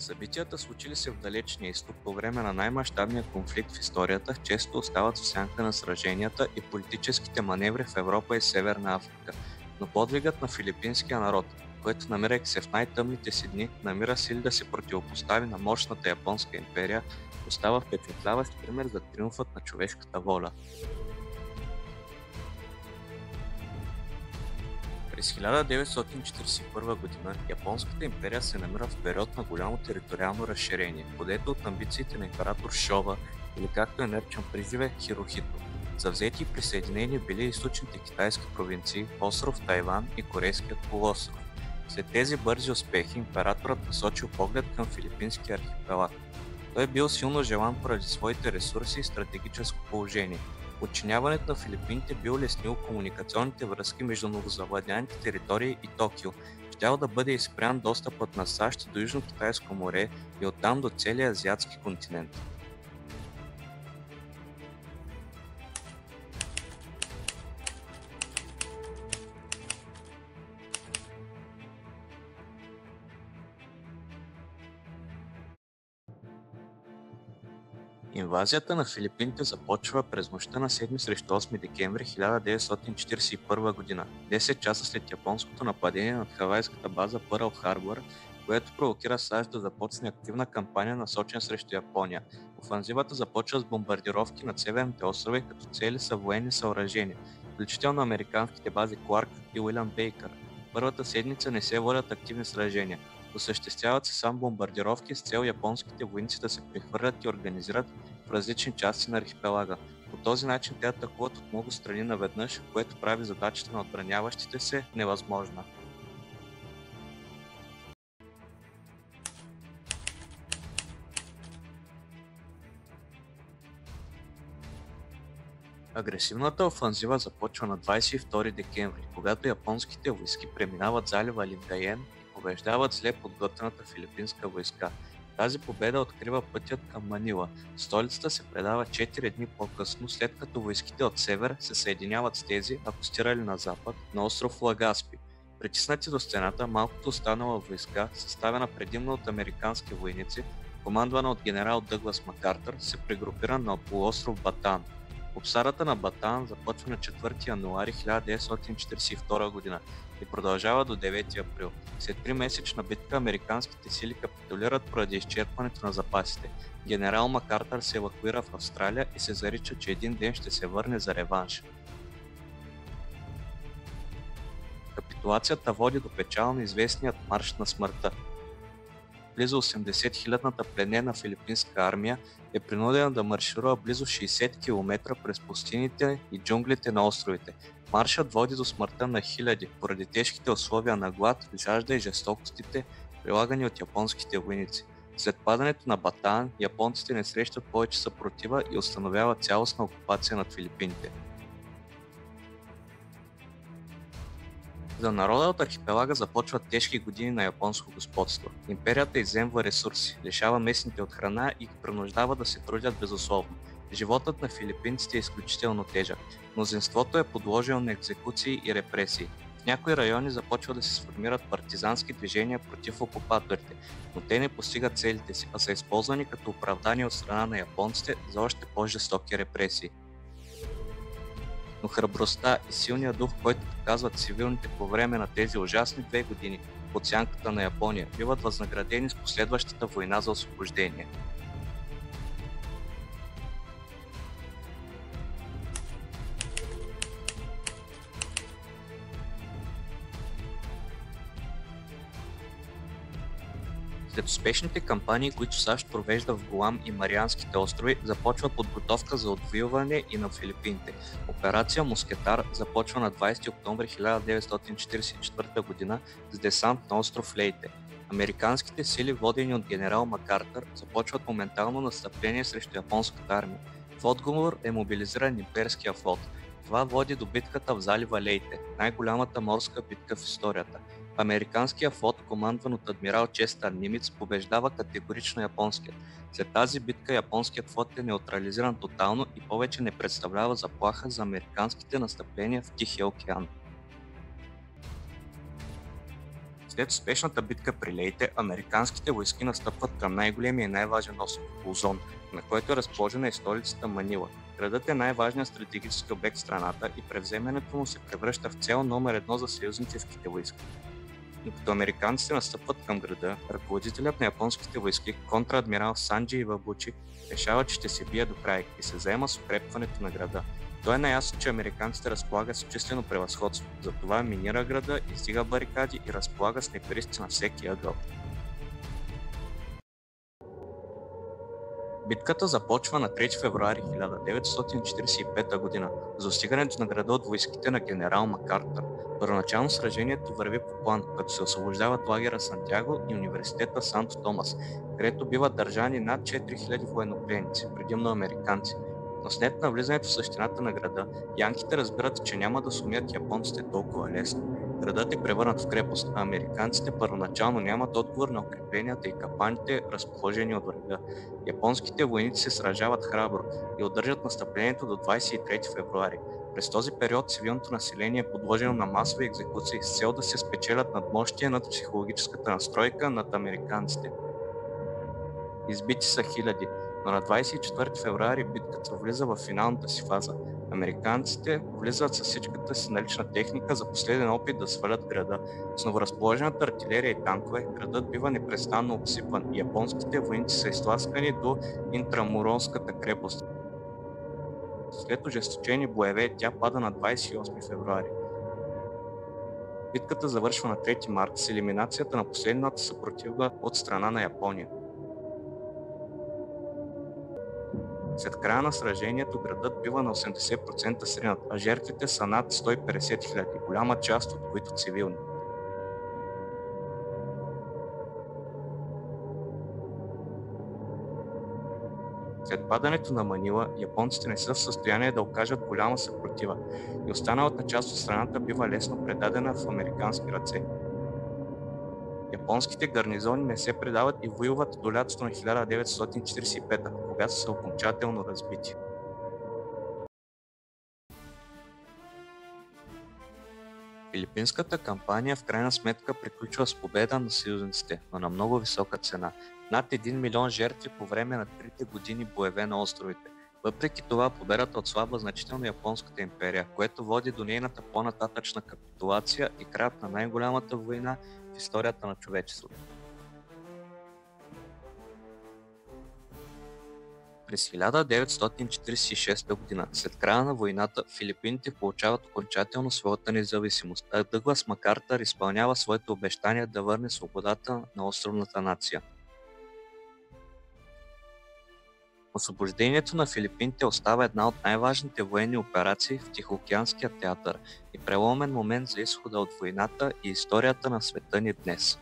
Събитията, случили се в Далечния изток по време на най-мащабния конфликт в историята, често остават в сянка на сраженията и политическите маневри в Европа и Северна Африка. Но подвигът на филипинския народ, който, намирайки се в най-тъмните си дни, намира сили да се противопостави на мощната японска империя, остава впечатляващ пример за триумфът на човешката воля. През 1941 г. Японската империя се намира в период на голямо териториално разширение, подето от амбициите на император Шова, или както е наричан приживе Хирохито. Завзети и присъединени били източните китайски провинции, остров Тайван и Корейският полуостров. След тези бързи успехи императорът насочил поглед към филипинския архипелаг. Той бил силно желан поради своите ресурси и стратегическо положение. Подчиняването на Филипините бил улеснило комуникационните връзки между новозавладяните територии и Токио. Щял да бъде изспрян достъпът на САЩ до Южно-Китайско море и оттам до целия азиатски континент. Инвазията на Филипините започва през нощта на 7 срещу 8 декември 1941 г., 10 часа след японското нападение над хавайската база Пърл Харбър, което провокира САЩ да започне активна кампания, насочена срещу Япония. Офанзивата започва с бомбардировки над северните острови, като цели са военни съоръжения, включително американските бази Кларк и Уилям Бейкър. Първата седмица не се водят активни сражения. Осъществяват се само бомбардировки с цел японските войници да се прехвърлят и организират в различни части на архипелага. По този начин те атакуват от много страни наведнъж, което прави задачата на отбраняващите се невъзможна. Агресивната офанзива започва на 22 декември, когато японските войски преминават залива Лингаен и побеждават зле подготвената филипинска войска. Тази победа открива пътят към Манила. Столицата се предава 4 дни по-късно, след като войските от север се съединяват с тези, акостирали на запад, на остров Лагаспи. Притиснати до стената, малкото останала войска, съставена предимно от американски войници, командвана от генерал Дъглас Макартър, се прегрупира на полуостров Батан. Обсадата на Батан започва на 4 януари 1942 г. и продължава до 9 април. След 3-месечна битка американските сили капитулират поради изчерпването на запасите. Генерал Макартър се евакуира в Австралия и се зарича, че един ден ще се върне за реванш. Капитулацията води до печално известният марш на смъртта. Близо 80-хилядната пленена филипинска армия е принудена да марширува близо 60 км през пустините и джунглите на островите. Маршът води до смъртта на хиляди поради тежките условия на глад, жажда и жестокостите, прилагани от японските войници. След падането на Батан, японците не срещат повече съпротива и установяват цялостна окупация над Филипините. За народа от архипелага започват тежки години на японско господство. Империята изземва ресурси, лишава местните от храна и ги принуждава да се трудят безусловно. Животът на филипинците е изключително тежък. Мнозинството е подложено на екзекуции и репресии. В някои райони започва да се сформират партизански движения против окупаторите, но те не постигат целите си, а са използвани като оправдание от страна на японците за още по-жестоки репресии. Но храбростта и силния дух, който показват цивилните по време на тези ужасни 2 години под сянката на Япония, биват възнаградени с последващата война за освобождение. След успешните кампании, които САЩ провежда в Гуам и Марианските острови, започва подготовка за отвоюване и на Филипините. Операция Мускетар започва на 20 октомври 1944 г. с десант на остров Лейте. Американските сили, водени от генерал Макартър, започват моментално настъпление срещу японската армия. В отговор е мобилизиран имперския флот. Това води до битката в залива Лейте, най-голямата морска битка в историята. Американският флот, командван от адмирал Честър Нимиц, побеждава категорично японският. След тази битка японският флот е неутрализиран тотално и повече не представлява заплаха за американските настъпления в Тихия океан. След успешната битка при Лейте, американските войски настъпват към най-големия и най-важен остров – Лузон, на който е разположена и столицата Манила. Градът е най-важният стратегически обект в страната и превземането му се превръща в цел номер едно за съюзническите войски. Докато американците настъпват към града, ръководителят на японските войски, контраадмирал Санджи Ивабучи, решава, че ще се бие до край и се заема с укрепването на града. Той е наясно, че американците разполагат с числено превъзходство, затова минира града, издига барикади и разполага снайперисти на всеки ъгъл. Битката започва на 3 февруари 1945 г. за достигането на града от войските на генерал Макартър. Първоначално сражението върви по план, като се освобождават лагера Сантяго и университета Санто Томас, където биват държани над 4000 военнопленници, предимно американци. Но след навлизането в същината на града, янките разбират, че няма да сумят японците толкова лесно. Градът е превърнат в крепост, а американците първоначално нямат отговор на укрепленията и капаните, разположени от врага. Японските войници се сражават храбро и удържат настъплението до 23 февруари. През този период цивилното население е подложено на масови екзекуции с цел да се спечелят надмощие над психологическата настройка над американците. Избити са хиляди, но на 24 февруари битката влиза в финалната си фаза. Американците влизат с всичката си налична техника за последен опит да свалят града. С новоразположената артилерия и танкове, градът бива непрестанно обсипан и японските войници са изтласкани до Интрамуронската крепост. След ожесточени боеве, тя пада на 28 февруари. Битката завършва на 3 март с елиминацията на последната съпротива от страна на Япония. След края на сражението градът бива на 80% сринат, а жертвите са над 150 000, голяма част от които цивилни. След падането на Манила, японците не са в състояние да окажат голяма съпротива и останалата част от страната бива лесно предадена в американски ръце. Японските гарнизони не се предават и воюват до лятото на 1945, когато са окончателно разбити. Филипинската кампания в крайна сметка приключва с победа на съюзниците, но на много висока цена – над 1 милион жертви по време на 3 години боеве на островите. Въпреки това, победата отслабва значително японската империя, което води до нейната по-нататъчна капитулация и краят на най-голямата война в историята на човечеството. През 1946 г., след края на войната, Филипините получават окончателно своята независимост, а Дъглас Макартър изпълнява своето обещание да върне свободата на островната нация. Освобождението на Филипините остава една от най-важните военни операции в Тихоокеанския театър и преломен момент за изхода от войната и историята на света ни днес.